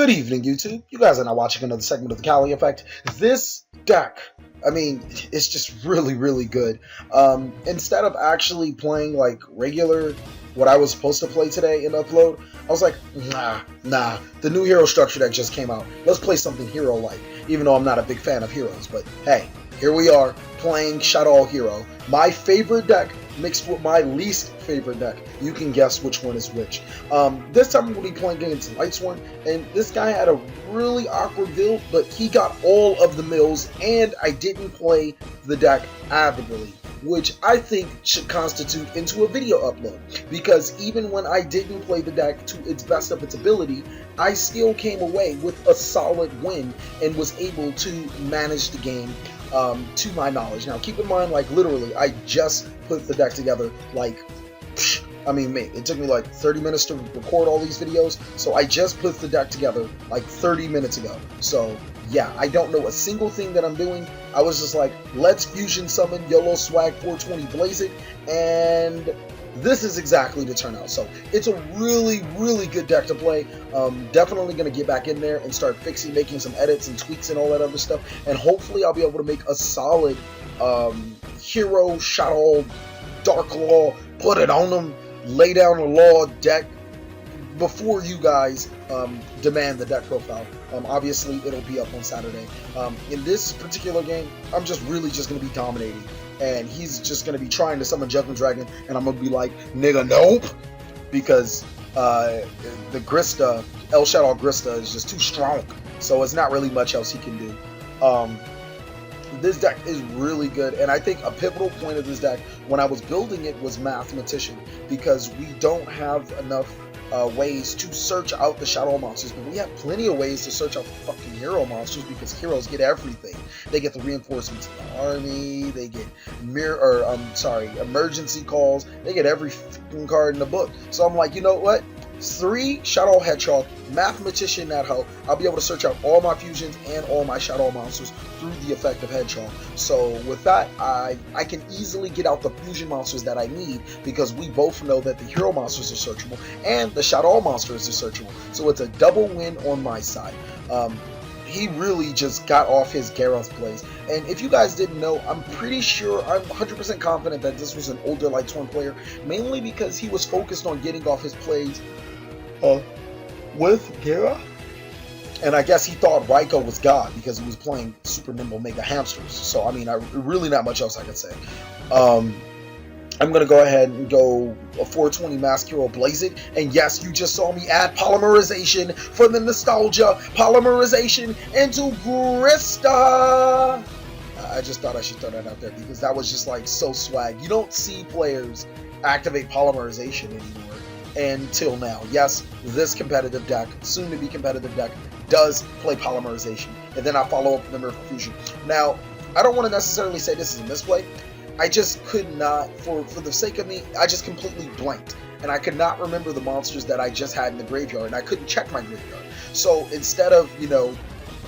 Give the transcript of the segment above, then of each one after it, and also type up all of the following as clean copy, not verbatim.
Good evening, YouTube. You guys are now watching another segment of the Cali Effect. This deck, I mean, it's just really, really good. Instead of actually playing like regular, what I was supposed to play today in Upload, I was like, nah. The new hero structure deck just came out. Let's play something hero-like, even though I'm not a big fan of heroes. But hey, here we are playing Shaddoll Hero, my favorite deck mixed with my least favorite deck. You can guess which one is which. This time I'm going to be playing against Lightsworn, and this guy had a really awkward build, but he got all of the mills, and I didn't play the deck avidly, which I think should constitute into a video upload, because even when I didn't play the deck to its best of its ability, I still came away with a solid win and was able to manage the game to my knowledge. Now keep in mind, like literally, I just put the deck together, like, it took me like 30 minutes to record all these videos, so I just put the deck together like 30 minutes ago. So yeah, I don't know a single thing that I'm doing. I was just like, let's fusion summon YOLO Swag 420 Blaze It, and this is exactly the turnout. So it's a really, really good deck to play. Definitely going to get back in there and start making some edits and tweaks and all that other stuff, and hopefully I'll be able to make a solid hero Shaddoll Dark Law, put it on them, lay down a law deck before you guys demand the deck profile. Obviously it'll be up on Saturday. In this particular game, I'm just going to be dominating, and he's just going to be trying to summon Judgment Dragon, and I'm going to be like, nigga, nope, because the Grista, El Shaddoll Grista, is just too strong, so it's not really much else he can do. This deck is really good, and I think a pivotal point of this deck when I was building it was Mathematician, because we don't have enough ways to search out the Shaddoll monsters, but we have plenty of ways to search out the fucking hero monsters, because heroes get everything. They get the reinforcements of the army, they get emergency calls, they get every fucking card in the book. So I'm like, you know what? 3 Shaddoll Hedgehog, Mathematician that hoe, I'll be able to search out all my fusions and all my Shaddoll monsters through the effect of Hedgehog. So with that, I can easily get out the fusion monsters that I need, because we both know that the hero monsters are searchable and the Shaddoll monsters are searchable. So it's a double win on my side. He really just got off his Gareth plays. And if you guys didn't know, I'm pretty sure, I'm 100% confident that this was an older Lightsworn player, mainly because he was focused on getting off his plays with Gara, and I guess he thought Raikou was God because he was playing Super Nimble Mega Hamsters. So I mean, really not much else I can say. I'm gonna go ahead and go a 420 Mask Hero Blaze It, and yes, you just saw me add polymerization for the nostalgia, polymerization into Grista. I just thought I should throw that out there because that was just like so swag. You don't see players activate polymerization anymore until now. Yes, this competitive deck, soon to be competitive deck, does play polymerization, and then I follow up with the Miracle Fusion. Now, I don't want to necessarily say this is a misplay. I just could not, for the sake of me, I just completely blanked, and I could not remember the monsters that I just had in the graveyard, and I couldn't check my graveyard. So instead of,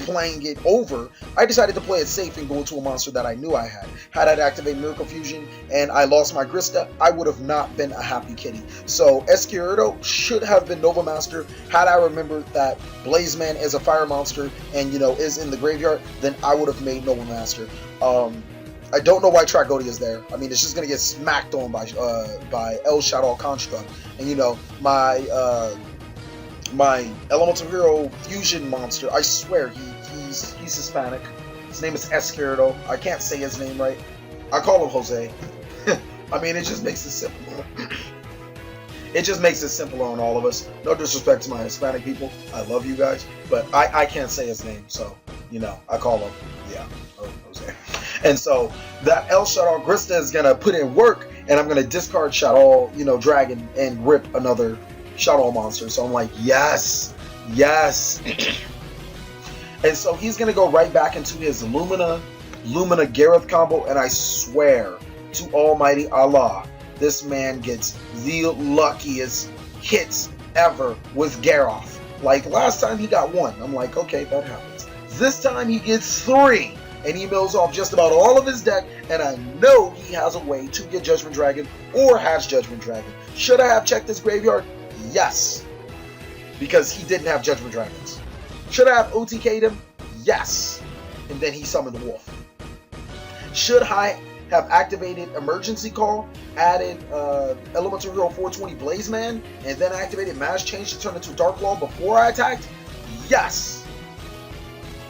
playing it over, I decided to play it safe and go into a monster that I knew I had. Had I activated Miracle Fusion and I lost my Grista, I would have not been a happy kitty. So Esquerdo should have been Nova Master. Had I remembered that Blazeman is a fire monster and, is in the graveyard, then I would have made Nova Master. I don't know why Tragodia is there. I mean, it's just going to get smacked on by El Shaddoll Construct. And, my Elemental Hero Fusion monster, I swear, he's Hispanic. His name is Esquerdo. I can't say his name right. I call him Jose. I mean, it just makes it simple. It just makes it simpler on all of us. No disrespect to my Hispanic people. I love you guys. But I can't say his name, so, I call him, Jose. And so, that El Shaddoll Grista is going to put in work, and I'm going to discard Shaddoll, Dragon, and rip another Shaddoll monster. So I'm like, yes. And so he's gonna go right back into his Lumina Gareth combo, and I swear to Almighty Allah, this man gets the luckiest hits ever with Gareth. Like last time he got 1. I'm like, okay, that happens. This time he gets 3, and he mills off just about all of his deck, and I know he has a way to get Judgment Dragon or has Judgment Dragon. Should I have checked his graveyard? Yes, because he didn't have Judgment Dragons. Should I have OTK'd him? Yes. And then he summoned the wolf. Should I have activated Emergency Call, added Elemental Hero 420 Blaze Man, and then activated Mass Change to turn into Dark Law before I attacked? Yes.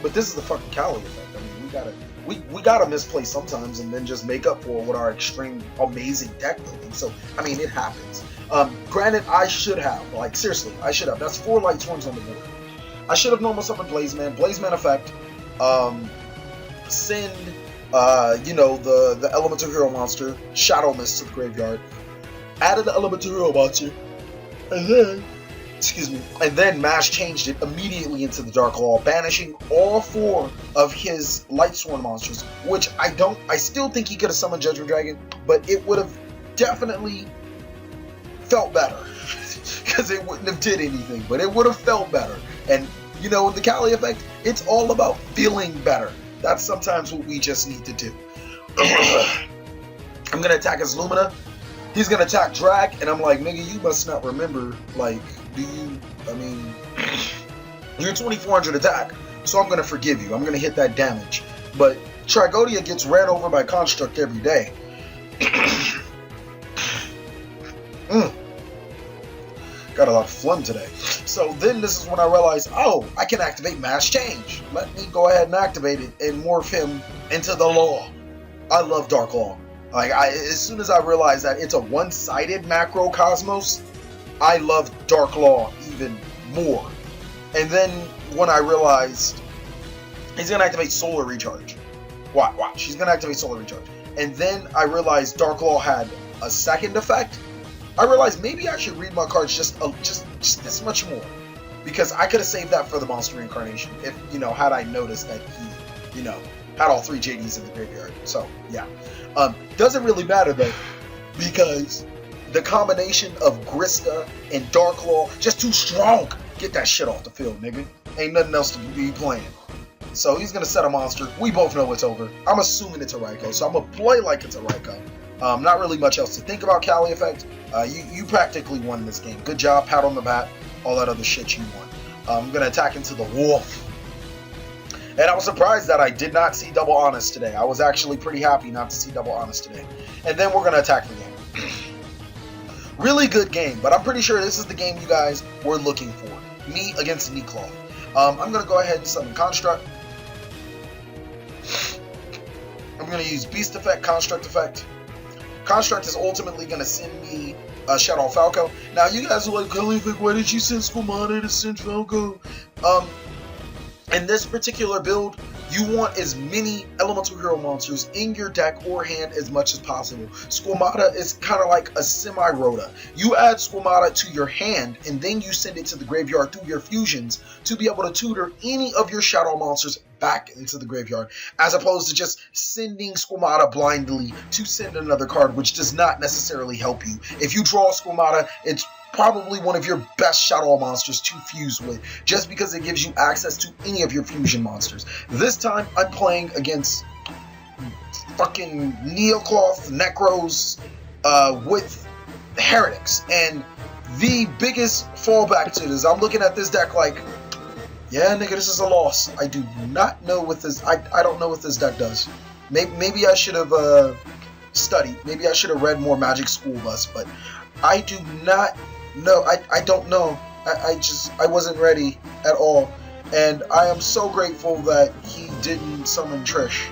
But this is the fucking Cali effect. I mean, we gotta misplay sometimes and then just make up for it with our extreme amazing deck building. So I mean, it happens. Granted, I should have, like, seriously, I should have. That's 4 Lightsworns on the board. I should have normal summoned Blaze Man effect, send you know, the Elemental Hero monster, Shaddoll Mist, to the graveyard, added the Elemental Hero monster, and then, excuse me, and then Mash changed it immediately into the Dark Law, banishing all 4 of his Lightsworn monsters, which I still think he could have summoned Judgment Dragon, but it would have definitely felt better, because it wouldn't have did anything, but it would have felt better. And, you know, the Cali effect, it's all about feeling better. That's sometimes what we just need to do. I'm going to attack his Lumina. He's going to attack Drag, and I'm like, nigga, you must not remember, like, I mean, you're 2400 attack, so I'm going to forgive you. I'm going to hit that damage. But Trigodia gets ran over by Construct every day. Got a lot of phlegm today. So then this is when I realized, oh, I can activate Mass Change. Let me go ahead and activate it and morph him into the Law. I love Dark Law. Like, as soon as I realized that it's a one-sided macrocosmos, I love Dark Law even more. And then when I realized he's gonna activate Solar Recharge. Watch, he's gonna activate Solar Recharge. And then I realized Dark Law had a second effect. I realized maybe I should read my cards just this much more, because I could have saved that for the Monster Reincarnation if, you know, had I noticed that he, you know, had all 3 JDs in the graveyard. So yeah, doesn't really matter though, because the combination of Grista and Dark Law just too strong. Get that shit off the field, nigga. Ain't nothing else to be playing. So he's gonna set a monster. We both know it's over. I'm assuming it's a Raikou, so I'm gonna play like it's a Raikou. Not really much else to think about, Cali effect. You practically won this game. Good job, pat on the back, all that other shit you won. I'm going to attack into the Wolf. And I was surprised that I did not see Double Honest today. I was actually pretty happy not to see Double Honest today. And then we're going to attack the game. Really good game, but I'm pretty sure this is the game you guys were looking for. Me against Nekroz. I'm going to go ahead and summon Construct. I'm going to use Beast Effect, Construct Effect. Construct is ultimately going to send me Shaddoll Falco. Now, you guys are like, TheCaliEffectX, why did you send Squamata to send Falco? In this particular build, you want as many Elemental Hero monsters in your deck or hand as much as possible. Squamata is kind of like a semi-Rota. You add Squamata to your hand, and then you send it to the graveyard through your fusions to be able to tutor any of your Shaddoll monsters back into the graveyard, as opposed to just sending Squamata blindly to send another card, which does not necessarily help you. If you draw Squamata, it's probably one of your best Shaddoll monsters to fuse with, just because it gives you access to any of your fusion monsters. This time, I'm playing against fucking Nekroz, Nekroz, with Heretics, and the biggest fallback to this, I'm looking at this deck like, yeah, nigga, this is a loss. I do not know what this, I don't know what this deck does. Maybe I should have studied, maybe I should have read more Magic School Bus, but I do not know, I don't know. I wasn't ready at all. And I am so grateful that he didn't summon Trish,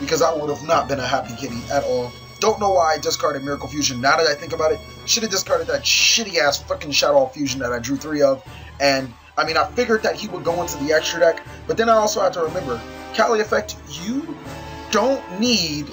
because I would have not been a happy kitty at all. Don't know why I discarded Miracle Fusion. Now that I think about it, should have discarded that shitty ass fucking Shaddoll Fusion that I drew 3 of. And I mean, I figured that he would go into the extra deck, but then I also have to remember, TheCaliEffectX, you don't need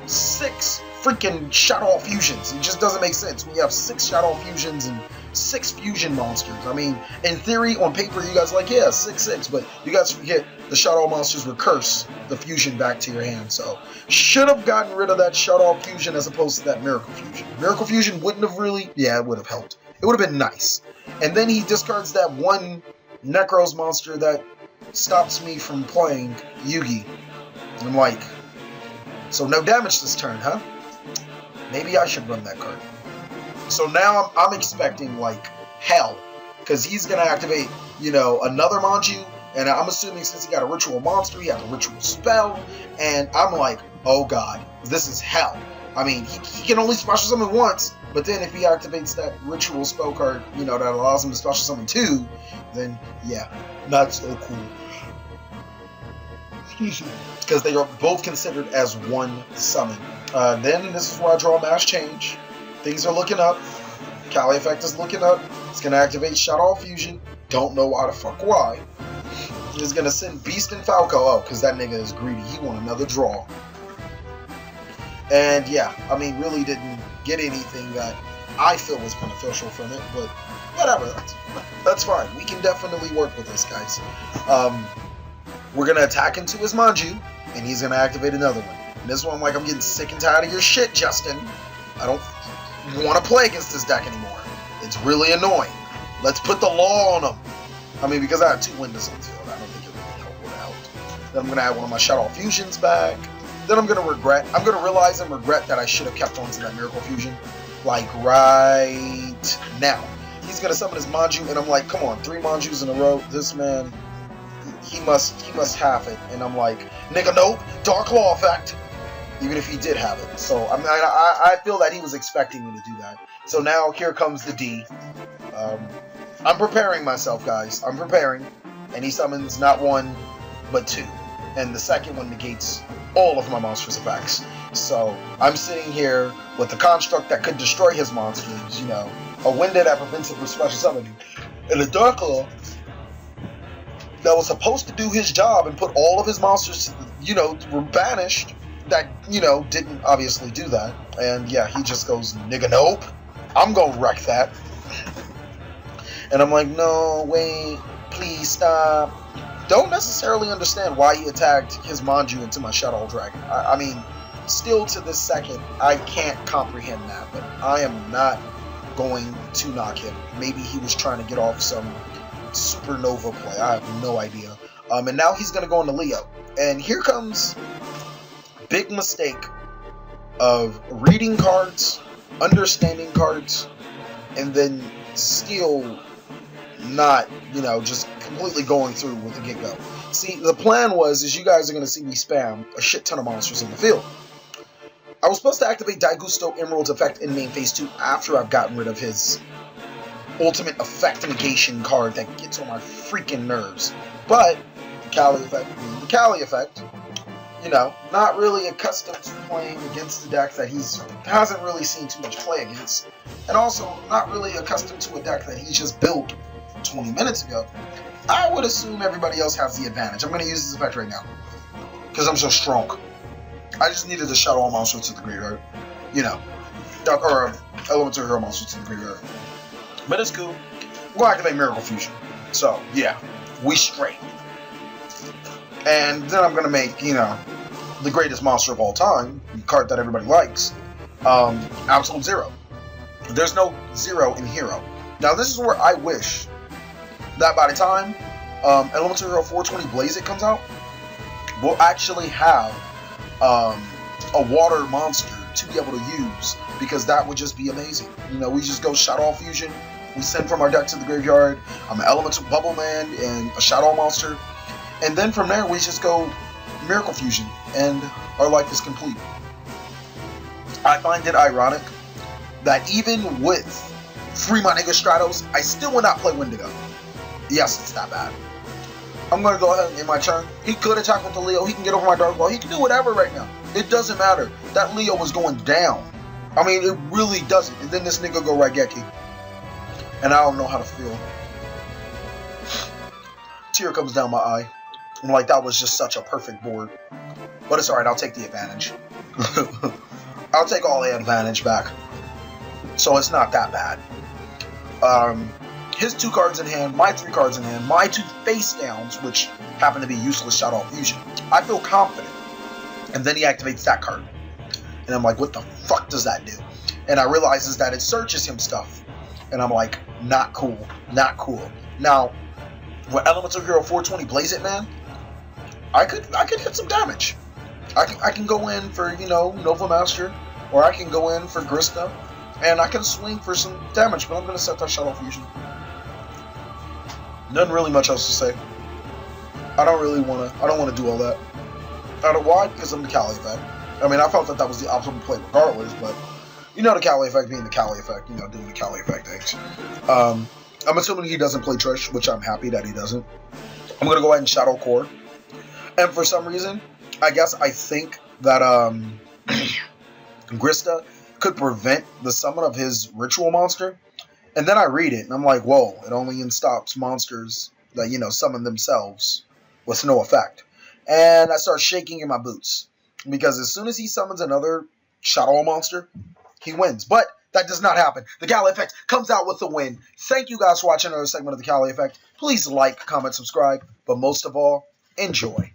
6 freaking Shaddoll Fusions. It just doesn't make sense when you have 6 Shaddoll Fusions and 6 fusion monsters. I mean, in theory, on paper, you guys are like, yeah, 6/6, but you guys forget the Shaddoll monsters recurse the fusion back to your hand. So, should have gotten rid of that Shaddoll Fusion as opposed to that Miracle Fusion. Miracle Fusion wouldn't have really, yeah, it would have helped. It would have been nice. And then he discards that one Nekroz monster that stops me from playing Yugi. And I'm like, so no damage this turn, huh? Maybe I should run that card. So now I'm expecting like hell, because he's gonna activate, you know, another Manju, And I'm assuming since he got a ritual monster, he had a ritual spell, and I'm like, oh god, this is hell. I mean, he can only special summon once, but then if he activates that ritual spell card, you know, that allows him to special summon 2, then yeah, not so cool. Because they are both considered as one summon. Then this is where I draw Mass Change. Things are looking up. Cali Effect is looking up. It's going to activate Shaddoll Fusion. Don't know why the fuck why. He's going to send Beast and Falco. Oh, because that nigga is greedy. He want another draw. And yeah, I mean, really didn't get anything that I feel was beneficial from it, but whatever. That's fine. We can definitely work with this, guys. We're going to attack into his Manju, and he's going to activate another one. And this one, I'm like, I'm getting sick and tired of your shit, Justin. I don't want to play against this deck anymore. It's really annoying. Let's put the law on him. I mean, because I have 2 windows on the field, I don't think it really would help. Then I'm going to add one of my Shaddoll Fusions back. Then I'm going to realize and regret that I should have kept on to that Miracle Fusion, like, right now. He's going to summon his Manju, and I'm like, come on, 3 Manjus in a row. This man, he must have it. And I'm like, nigga, nope, Dark Law effect. Even if he did have it. So I feel that he was expecting me to do that. So now here comes the D. I'm preparing myself, guys. I'm preparing. And he summons not 1, but 2. And the second one negates all of my monster's effects. So I'm sitting here with the construct that could destroy his monsters, you know, a window that prevents him from special summoning, and a Dark Law that was supposed to do his job and put all of his monsters, you know, were banished. That, you know, didn't obviously do that. And yeah, he just goes, nigga, nope, I'm gonna wreck that. And I'm like, no, wait, please stop. Don't necessarily understand why he attacked his Manju into my Shaddoll Dragon. I mean, still to this second, I can't comprehend that, but I am not going to knock him. Maybe he was trying to get off some supernova play. I have no idea. And now he's gonna go into Leo. And here comes big mistake of reading cards, understanding cards, and then still not, you know, just completely going through with the get-go. See, the plan is you guys are going to see me spam a shit ton of monsters in the field. I was supposed to activate Daigusto Emerald's effect in main phase 2 after I've gotten rid of his ultimate effect negation card that gets on my freaking nerves. But the Cali Effect, you know, not really accustomed to playing against the deck that hasn't really seen too much play against, and also not really accustomed to a deck that he just built 20 minutes ago. I would assume everybody else has the advantage. I'm going to use this effect right now because I'm so strong. I just needed to shut all monsters to the graveyard, you know, or elemental hero monsters to the graveyard. But it's cool. We'll activate Miracle Fusion. So yeah, we straight. And then I'm going to make, you know, the greatest monster of all time, the card that everybody likes, Absolute Zero. There's no zero in Hero. Now, this is where I wish that by the time Elemental Hero 420 Blaze It comes out, we'll actually have a water monster to be able to use, because that would just be amazing. You know, we just go Shaddoll Fusion, we send from our deck to the graveyard, I'm an Elemental Bubble Man and a Shaddoll monster. And then from there, we just go Miracle Fusion, and our life is complete. I find it ironic that even with Free My Nigga Stratos, I still will not play Wendigo. Yes, it's that bad. I'm going to go ahead and end my turn. He could attack with the Leo. He can get over my Dark Law. He can do whatever right now. It doesn't matter. That Leo was going down. I mean, it really doesn't. And then this nigga go Raigeki. And I don't know how to feel. Tear comes down my eye. I'm like, that was just such a perfect board. But it's alright, I'll take the advantage. I'll take all the advantage back. So it's not that bad. His 2 cards in hand, my 3 cards in hand, my 2 face downs, which happen to be useless Shaddoll Fusion. I feel confident. And then he activates that card. And I'm like, what the fuck does that do? And I realizes that it searches him stuff. And I'm like, not cool. Not cool. Now, with Elemental Hero 420 Blaze It, man, I could hit some damage. I can go in for, you know, Nova Master, or I can go in for Grista, and I can swing for some damage, but I'm going to set that Shaddoll Fusion. Nothing really much else to say. I don't really want to. I don't want to do all that. Why? Because I'm the Cali effect. I mean, I felt that was the optimal play regardless, but you know the Cali effect being the Cali effect, you know, doing the TheCaliEffectX. I'm assuming he doesn't play Trish, which I'm happy that he doesn't. I'm gonna go ahead and Shaddoll Core, and for some reason, I guess I think that Grista could prevent the summon of his ritual monster, and then I read it and I'm like, whoa! It only stops monsters that summon themselves with no effect, and I start shaking in my boots because as soon as he summons another Shaddoll monster, he wins. But that does not happen. The Cali Effect comes out with the win. Thank you guys for watching another segment of the Cali Effect. Please like, comment, subscribe, but most of all, enjoy.